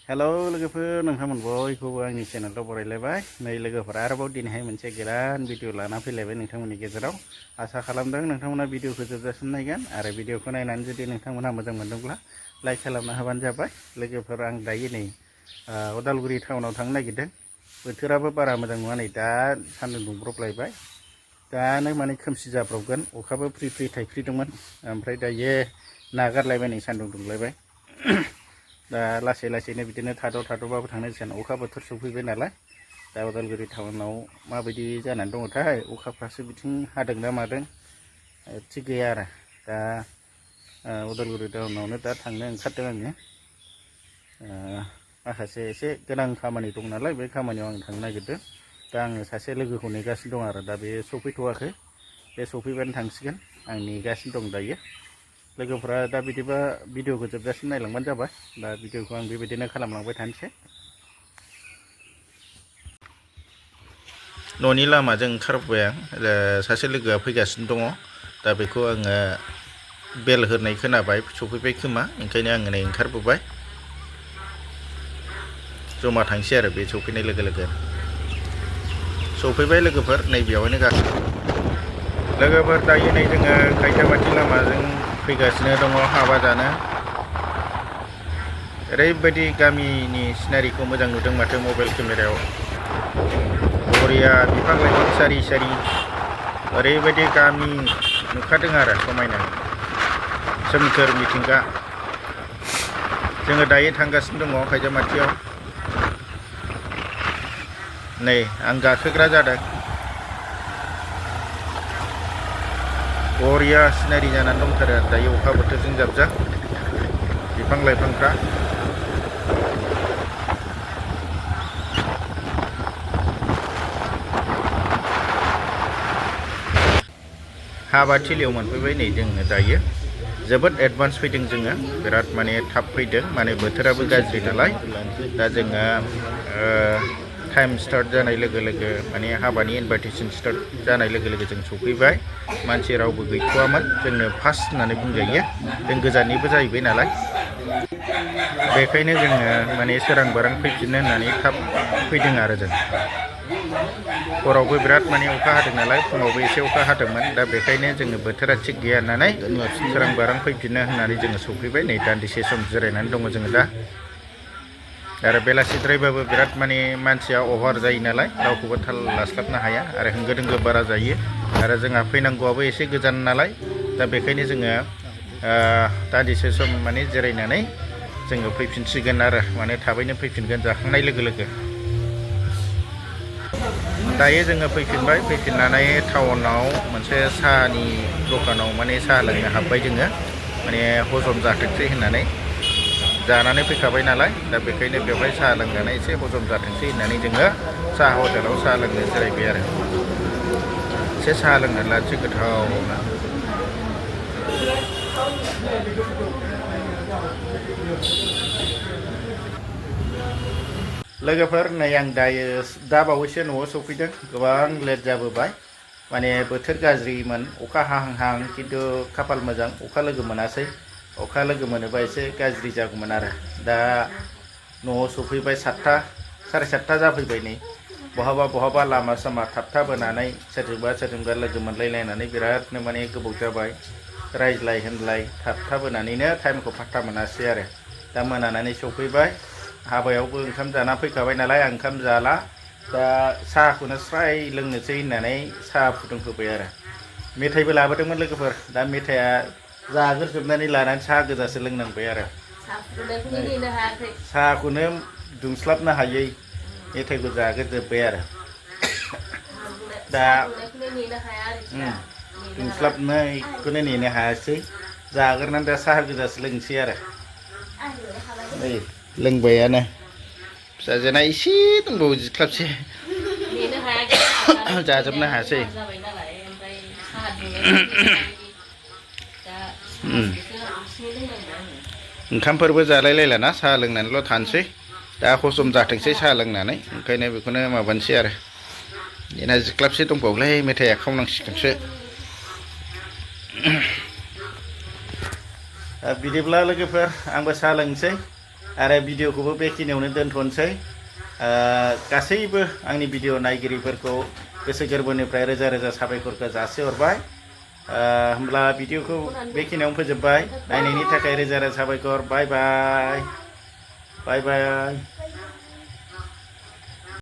hello लोगोफोर नोंथांमोन बयखौबो आंनि चेनेलाव बरायलायबाय नै लोगोफोरा आरोबाव दिनैहाय मोनसे गोदान भिडिअ लाना फैलायबाय नोंथांमोननि गेजेराव आसा खालामदों नोंथांमोना भिडिअखौ जोबजासिम नायगोन आरो भिडिअखौ नायनानै जुदि नोंथांमोना मोजां मोनदोंब्ला लाइक खालामना होबानो जाबाय लोगोफोर आं दायो नै उदालगुरि टाउनाव थांनो नागिरदों बोथोराबो बारा मोजां नङा नै दा सान्दुं दुंब्रबलायबाय दानो माने खोमसि जाब्रबगोन अखाबो फ्रि फ्रि थाइफ्रिदोंमोन ओमफ्राय दायो नागारलायबाय नै सान्दुं दुंलायबाय दा लासै लासैनो बिदिनो थाद'बाबो थांनो जानो अखा बोथोर सफैबाय नालाय दा उदालगुरि टाउनाव माबायदि जानानै दङथाय अखाफ्रासो बिथिं हादों ना मादों थिग गैया आरो दा उदालगुरि टाउनावनो दा थांनो ओंखारदों आङो माखासे एसे गोनां खामानि दं नालाय बे खामानियाव आं थांनो नागिरदों दा आङो सासे लोगोखौ नेगासिनो दं आरो दा बे सफैथ'वाखै बे सफैबानो थांसिगोन आं नेगासिनो दं दायो लोगोफोरा दा बिदिबा भिडिअखौ जोबजासिम नायलांबानो जाबाय दा भिडिअखौ आं बेबायदिनो खालामलांबाय थानोसै न'नि लामाजों ओंखारबोबाय आं सासे लोगोआ फैगासिनो दङ दा बेखौ आङो बेल होनाय खोनाबाय सफैबाय खोमा ओंखायनो आङो नै ओंखारबोबाय जमा थांसै आरो बे सफैनाय लोगो लोगो सफैबाय लोगोफोर नैबेयावनो गासै लोगोफोर दायो नै जोङो खायथाबाथि लामाजों फैगासिनो दङ हाबा जानो ओरैबायदि गामिनि सिनारिखौ मोजां नुदों माथो मबाइल केमेरायाव बरिया बिफां लाइफां सारि सारि ओरैबायदि गामि नुखादों आरो समायना सोमखोर मिथिंगा जोङो दायो थांगासिनो दङ खायजामाथियाव नै आं गाखोग्रा जादों बरिया सिनारि जानानै दंथारो दायो अखा बोथोरजों जाबजा बिफां लाइफांफ्रा हाबाथिलियाव मोनफैबाय नै जोङो दायो जोबोद एडभान्स फैदों जोङो बिराद माने थाब फैदों माने बोथोराबो गाज्रि नालाय दा जोङो टाइम स्टार्ट जानाय लोगो लोगो माने हाबानि इनभाइटेसन स्टार्ट जानाय लोगो लोगो जों सफैबाय मानसि रावबो गैथ'वामोन जोंनो फार्स्ट होननानै बुंजायो जों गोजाननिबो जाहैबाय नालाय बेखायनो जोङो माने सोरां बारां फैफिननो होननानै थाब फैदों आरो जों हरावबो बिराद माने अखा हादों नालाय फुङावबो एसे अखा हादोंमोन दा बेखायनो जोङो बोथोरा थिग गैया होननानै सोरां बारां फैफिननो होननानै जोङो सफैबाय नै दान्दिसे सम जिरायनानै दङ जोङो दा आरो बेलासिद्रायबाबो बिराद माने मानसिया अभार जायो नालाय रावखौबो थाल लास्लाबनो हाया आरो होंगो दोंगो बारा जायो आरो जोंहा फैनांगौआबो एसे गोजान नालाय दा बेखायनो जोङो दान्दिसे सम माने जिरायनानै जोङो फैफिनसिगोन आरो माने थाबैनो फैफिनगोन जाखांनाय लोगो लोगो दायो जोङो फैफिनबाय फैफिननानै टाउनाव मोनसे साहानि दखानाव माने साहा लोंनो हाबबाय जोङो माने हजम जाथोंसै होननानै जानानै फैखाबाय नालाय दा बेखायनो बेवहाय साहा लोंनानै एसे हजम जाथोंसै होननानै जोङो साहा हटेलाव साहा लोंनो जिरायबाय आरो एसे साहा लोंनानै लानोसै गोथावनो लोगोफोर नै आं दायो दा बावैसो न'आव सफैदों गोबां लेट जाबोबाय माने बोथोर गाज्रिमोन अखा हाहां हाहां खिन्थु खाफाल मोजां अखा लोगो मोनासै अखा लोगो मोनोबा एसे गाज्रि जागौमोन आरो दा न'आव सफैबाय साराय सातथा जाफैबाय नै बहाबा लामा सामा थाबथाबोनानै सोरजोंबा लोगो मोनलायलायनानै बिरादनो माने गोबाव जाबाय रायज्लाय होनलाय थाबथाबोनानैनो टाइमखौ फात्ता मोनासै आरो दा मोनानानै सफैबाय हाबायावबो ओंखाम जाना फैखाबाय नालाय आं ओंखाम जाला दा साहाखौनो स्राय लोंनोसै होननानै साहा फुदुंहोबाय आरो मेथाइबो लाबोदोंमोन लोगोफोर दा मेथाइआ जाग्रोजोबनानै लानानै साहा गोजासो लोंनांबाय आरो साहाखौनो दुंस्लाबनो हायै मेथाइखौ जाग्रोजोब्बाय आरो दा दुंस्लाबनायखौनो नेनो हायासै जाग्रोनानै दा साहा गोजासो लोंसै आरो नै लोंबायानो फिसाजोना एसे दंबावो जिख्लाबसे जाजोबनो हायासै ओंखामफोरबो जालायलायलाना साहा लोंनानैल' थानोसै दा हजम जाथोंसै साहा लोंनानै ओंखायनो बेखौनो माबानोसै आरो बेना जिख्लाबसे दंबावोलै मेथाइया खावनांसिगोनसो बिदिब्ला लोगोफोर आंबो साहा लोंसै आरो भिडिअखौबो बेखिनियावनो दोनथ'नोसै गासैबो आंनि भिडिअ नायगिरिफोरखौ गोसो गोरबोनिफ्राय रोजा रोजा साबायखरखौ जासिहरबाय होमब्ला भिडिअखौ बेखिनियावनो फोजोबबाय नायनायनि थाखाय रोजा रोजा साबायखर बाय बाय बाय बाय